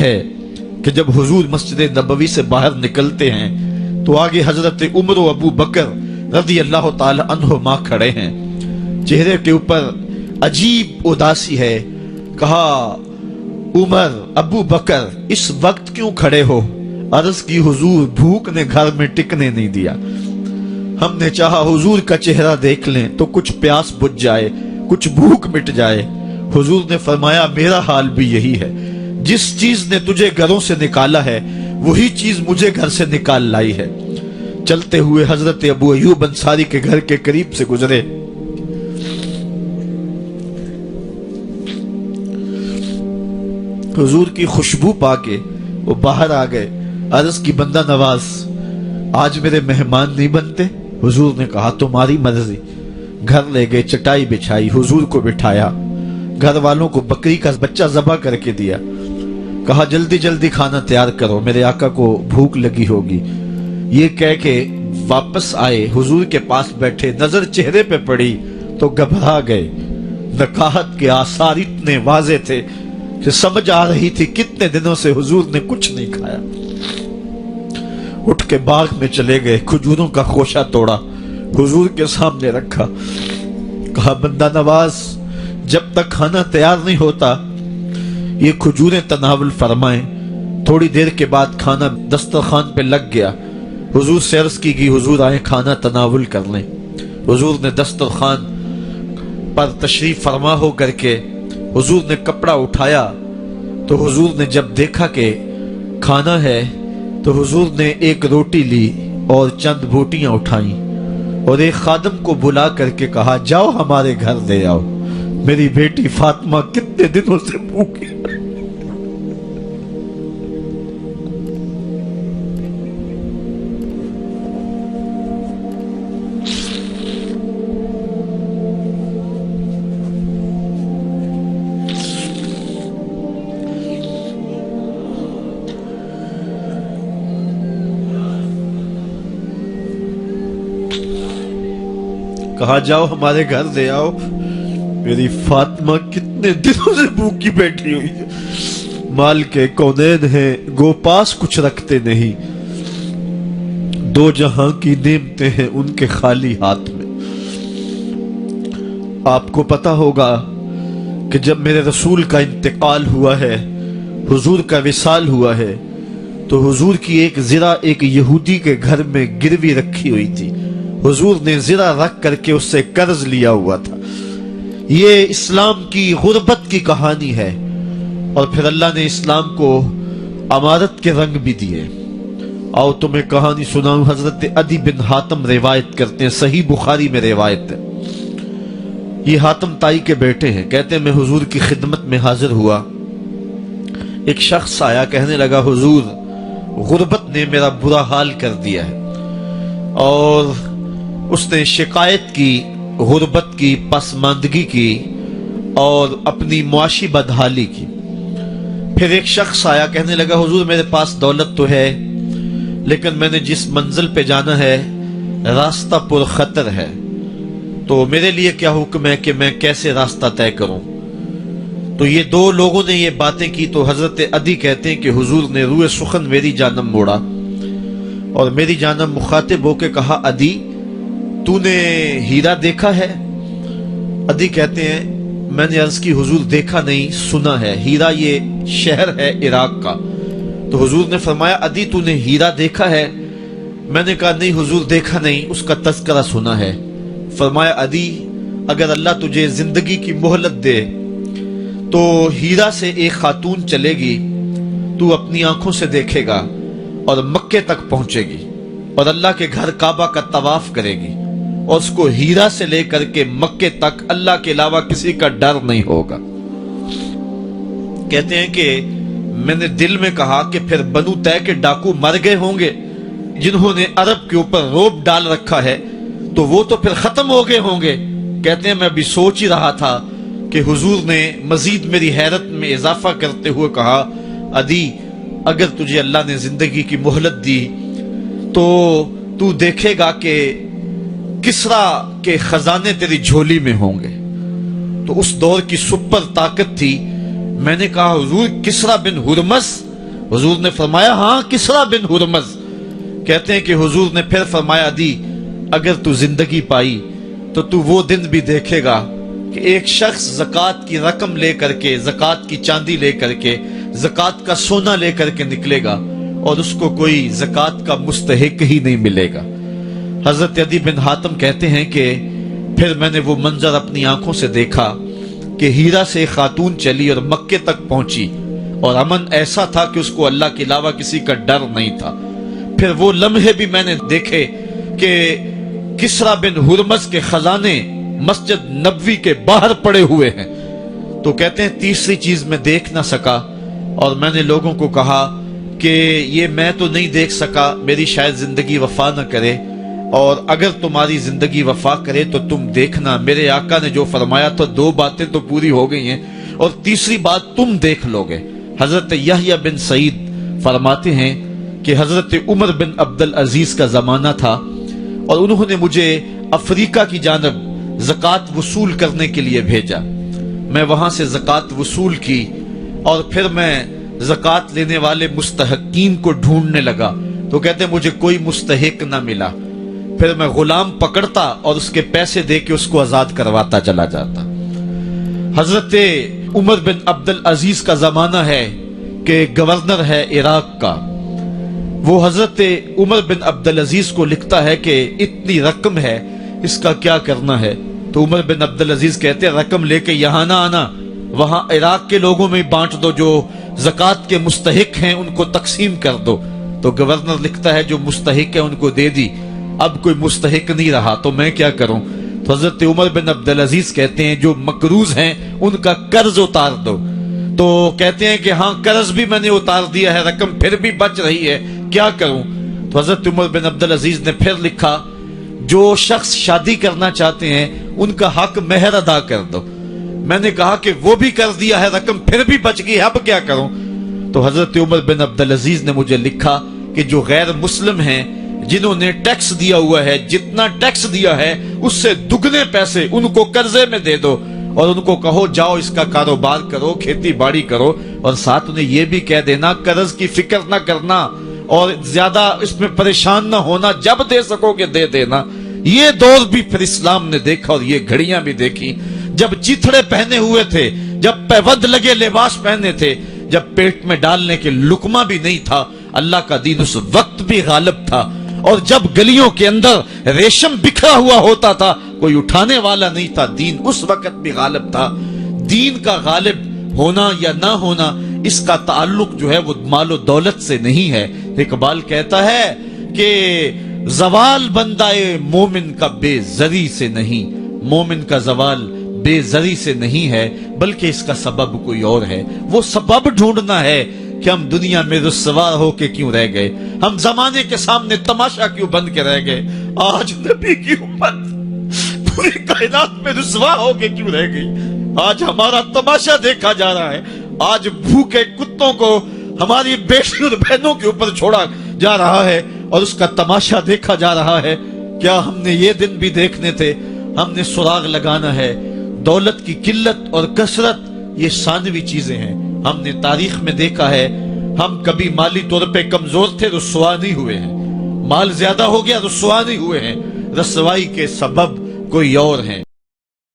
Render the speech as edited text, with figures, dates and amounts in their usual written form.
ہے کہ جب حضور مسجد نبوی سے باہر نکلتے ہیں تو آگے حضرت عمر و ابو بکر رضی اللہ تعالی عنہما کھڑے ہیں، چہرے کے اوپر عجیب اداسی ہے۔ کہا عمر ابو بکر اس وقت کیوں کھڑے ہو؟ عرض کی حضور بھوک نے گھر میں ٹکنے نہیں دیا، ہم نے چاہا حضور کا چہرہ دیکھ لیں تو کچھ پیاس بجھ جائے، کچھ بھوک مٹ جائے۔ حضور نے فرمایا میرا حال بھی یہی ہے، جس چیز نے تجھے گھروں سے نکالا ہے وہی چیز مجھے گھر سے نکال لائی ہے۔ چلتے ہوئے حضرت ابو ایوب انصاری کے گھر کے قریب سے گزرے، حضور کی خوشبو پا کے وہ باہر آ گئے۔ عرض کی بندہ نواز آج میرے مہمان نہیں بنتے؟ حضور نے کہا تمہاری مرضی۔ گھر لے گئے، چٹائی بچھائی، حضور کو بٹھایا، گھر والوں کو بکری کا بچہ ذبح کر کے دیا، کہا جلدی جلدی کھانا تیار کرو، میرے آقا کو بھوک لگی ہوگی۔ یہ کہہ کے واپس آئے، حضور کے پاس بیٹھے، نظر چہرے پہ پڑی تو گھبرا گئے۔ نکاحت کے آثار اتنے واضح تھے کہ سمجھ آ رہی تھی کتنے دنوں سے حضور نے کچھ نہیں کھایا۔ اٹھ کے باغ میں چلے گئے، کھجوروں کا خوشہ توڑا، حضور کے سامنے رکھا، کہا بندہ نواز جب تک کھانا تیار نہیں ہوتا یہ کھجوریں تناول فرمائیں۔ تھوڑی دیر کے بعد کھانا دسترخوان پہ لگ گیا، حضور سے عرض کی گئی حضور آئیں کھانا تناول کر لیں۔ حضور نے دسترخوان پر تشریف فرما ہو کر کے حضور نے کپڑا اٹھایا تو حضور نے جب دیکھا کہ کھانا ہے تو حضور نے ایک روٹی لی اور چند بوٹیاں اٹھائیں اور ایک خادم کو بلا کر کے کہا جاؤ ہمارے گھر لے آؤ، میری بیٹی فاطمہ کتنے دنوں سے بھوکی۔ کہا جاؤ ہمارے گھر لے آؤ، میری فاطمہ کتنے دنوں سے بھوکی بیٹھی ہوئی ہے۔ مال کے کونین ہیں گو پاس کچھ رکھتے نہیں، دو جہاں کی نعمتیں ہیں ان کے خالی ہاتھ میں۔ آپ کو پتا ہوگا کہ جب میرے رسول کا انتقال ہوا ہے، حضور کا وصال ہوا ہے، تو حضور کی ایک زرہ ایک یہودی کے گھر میں گروی رکھی ہوئی تھی، حضور نے زرہ رکھ کر کے اس سے قرض لیا ہوا تھا۔ یہ اسلام کی غربت کی کہانی ہے، اور پھر اللہ نے اسلام کو امارت کے رنگ بھی دیے۔ آؤ تمہیں کہانی سناؤں۔ حضرت عدی بن حاتم روایت کرتے ہیں، صحیح بخاری میں روایت ہے، یہ حاتم تائی کے بیٹے ہیں، کہتے ہیں میں حضور کی خدمت میں حاضر ہوا، ایک شخص آیا کہنے لگا حضور غربت نے میرا برا حال کر دیا ہے، اور اس نے شکایت کی غربت کی، پسماندگی کی اور اپنی معاشی بدحالی کی۔ پھر ایک شخص آیا کہنے لگا حضور میرے پاس دولت تو ہے لیکن میں نے جس منزل پہ جانا ہے راستہ پر خطر ہے، تو میرے لیے کیا حکم ہے کہ میں کیسے راستہ طے کروں؟ تو یہ دو لوگوں نے یہ باتیں کی تو حضرت عدی کہتے ہیں کہ حضور نے روئے سخن میری جانب موڑا اور میری جانب مخاطب ہو کے کہا عدی تو نے ہیرا دیکھا ہے؟ عدی کہتے ہیں میں نے عرض کی حضور دیکھا نہیں، سنا ہے، ہیرا یہ شہر ہے عراق کا۔ تو حضور نے فرمایا عدی تو نے ہیرا دیکھا ہے؟ میں نے کہا نہیں حضور دیکھا نہیں، اس کا تذکرہ سنا ہے۔ فرمایا عدی اگر اللہ تجھے زندگی کی مہلت دے تو ہیرا سے ایک خاتون چلے گی، تو اپنی آنکھوں سے دیکھے گا اور مکے تک پہنچے گی اور اللہ کے گھر کعبہ کا طواف کرے گی، اور اس کو ہیرا سے لے کر کے مکے تک اللہ کے علاوہ کسی کا ڈر نہیں ہوگا۔ کہتے ہیں کہ میں نے دل میں کہا کہ پھر بنو طے کے ڈاکو مر گئے ہوں گے جنہوں نے عرب کے اوپر روب ڈال رکھا ہے، تو وہ تو پھر ختم ہو گئے ہوں گے۔ کہتے ہیں میں ابھی سوچ ہی رہا تھا کہ حضور نے مزید میری حیرت میں اضافہ کرتے ہوئے کہا عدی اگر تجھے اللہ نے زندگی کی مہلت دی تو تو دیکھے گا کہ کسرا کے خزانے تیری جھولی میں ہوں گے۔ تو اس دور کی سپر طاقت تھی۔ میں نے کہا حضور کسرا بن ہرمز حضور نے فرمایا ہاں کسرا بن ہرمز. کہتے ہیں کہ حضور نے پھر فرمایا دی اگر تو زندگی پائی تو تو وہ دن بھی دیکھے گا کہ ایک شخص زکوٰۃ کی رقم لے کر کے، زکوٰۃ کی چاندی لے کر کے، زکوٰۃ کا سونا لے کر کے نکلے گا اور اس کو کوئی زکوٰۃ کا مستحق ہی نہیں ملے گا. حضرت عدی بن حاتم کہتے ہیں کہ پھر میں نے وہ منظر اپنی آنکھوں سے دیکھا کہ ہیرا سے ایک خاتون چلی اور مکے تک پہنچی اور امن ایسا تھا کہ اس کو اللہ کے علاوہ کسی کا ڈر نہیں تھا. پھر وہ لمحے بھی میں نے دیکھے کہ کسرا بن ہرمز کے خزانے مسجد نبوی کے باہر پڑے ہوئے ہیں. تو کہتے ہیں تیسری چیز میں دیکھ نہ سکا اور میں نے لوگوں کو کہا کہ یہ میں تو نہیں دیکھ سکا، میری شاید زندگی وفا نہ کرے، اور اگر تمہاری زندگی وفا کرے تو تم دیکھنا میرے آقا نے جو فرمایا تو 2 باتیں تو پوری ہو گئی ہیں اور تیسری بات تم دیکھ لو گے. حضرت یحییٰ بن سعید فرماتے ہیں کہ حضرت عمر بن عبدالعزیز کا زمانہ تھا اور انہوں نے مجھے افریقہ کی جانب زکوٰۃ وصول کرنے کے لیے بھیجا. میں وہاں سے زکوٰۃ وصول کی اور پھر میں زکوٰۃ لینے والے مستحقین کو ڈھونڈنے لگا. تو کہتے ہیں مجھے کوئی مستحق نہ ملا. پھر میں غلام پکڑتا اور اس کے پیسے دے کے اس کو آزاد کرواتا چلا جاتا. حضرت عمر بن عبدالعزیز کا زمانہ ہے کہ گورنر ہے عراق کا. وہ حضرت عمر بن عبدالعزیز کو لکھتا ہے کہ اتنی رقم ہے، اس کا کیا کرنا ہے؟ تو عمر بن عبدالعزیز کہتے ہیں رقم لے کے یہاں نہ آنا، وہاں عراق کے لوگوں میں بانٹ دو، جو زکوٰۃ کے مستحق ہیں ان کو تقسیم کر دو. تو گورنر لکھتا ہے جو مستحق ہے ان کو دے دی، اب کوئی مستحق نہیں رہا تو میں کیا کروں؟ تو حضرت عمر بن عبدالعزیز کہتے ہیں جو مقروض ہیں ان کا قرض اتار دو. تو کہتے ہیں کہ ہاں قرض بھی میں نے اتار دیا ہے، رقم پھر بھی بچ رہی ہے، کیا کروں؟ تو حضرت عمر بن عبدالعزیز نے پھر لکھا جو شخص شادی کرنا چاہتے ہیں ان کا حق مہر ادا کر دو. میں نے کہا کہ وہ بھی کر دیا ہے، رقم پھر بھی بچ گئی، اب کیا کروں؟ تو حضرت عمر بن عبدالعزیز نے مجھے لکھا کہ جو غیر مسلم ہیں جنہوں نے ٹیکس دیا ہوا ہے، جتنا ٹیکس دیا ہے اس سے دگنے پیسے ان کو قرضے میں دے دو اور ان کو کہو جاؤ اس کا کاروبار کرو، کھیتی باڑی کرو، اور ساتھ انہیں یہ بھی کہہ دینا قرض کی فکر نہ کرنا اور زیادہ اس میں پریشان نہ ہونا، جب دے سکو گے دے دینا. یہ دور بھی پھر اسلام نے دیکھا اور یہ گھڑیاں بھی دیکھی جب چیتھڑے پہنے ہوئے تھے، جب پیوند لگے لباس پہنے تھے، جب پیٹ میں ڈالنے کے لقمہ بھی نہیں تھا. اللہ کا دین اس وقت بھی غالب تھا، اور جب گلیوں کے اندر ریشم بکھرا ہوا ہوتا تھا کوئی اٹھانے والا نہیں تھا، دین اس وقت بھی غالب تھا. دین کا غالب ہونا یا نہ ہونا اس کا تعلق جو ہے وہ مال و دولت سے نہیں ہے. اقبال کہتا ہے کہ زوال بندہ مومن کا بے زری سے نہیں، مومن کا زوال بے زری سے نہیں ہے بلکہ اس کا سبب کوئی اور ہے. وہ سبب ڈھونڈنا ہے کہ ہم دنیا میں رسوا ہو کے کیوں رہ گئے، ہم زمانے کے سامنے تماشا کیوں بن کے رہ گئے. آج نبی کی امت پوری کائنات میں رسوا ہو کے کیوں رہ گئی. آج ہمارا تماشا دیکھا جا رہا ہے، آج بھوکے کتوں کو ہماری بیٹی اور بہنوں کے اوپر چھوڑا جا رہا ہے اور اس کا تماشا دیکھا جا رہا ہے. کیا ہم نے یہ دن بھی دیکھنے تھے؟ ہم نے سراغ لگانا ہے. دولت کی قلت اور کثرت یہ ثانوی چیزیں ہیں. ہم نے تاریخ میں دیکھا ہے ہم کبھی مالی طور پہ کمزور تھے، رسوا نہیں ہوئے ہیں. مال زیادہ ہو گیا، رسوا نہیں ہوئے ہیں. رسوائی کے سبب کوئی اور ہیں.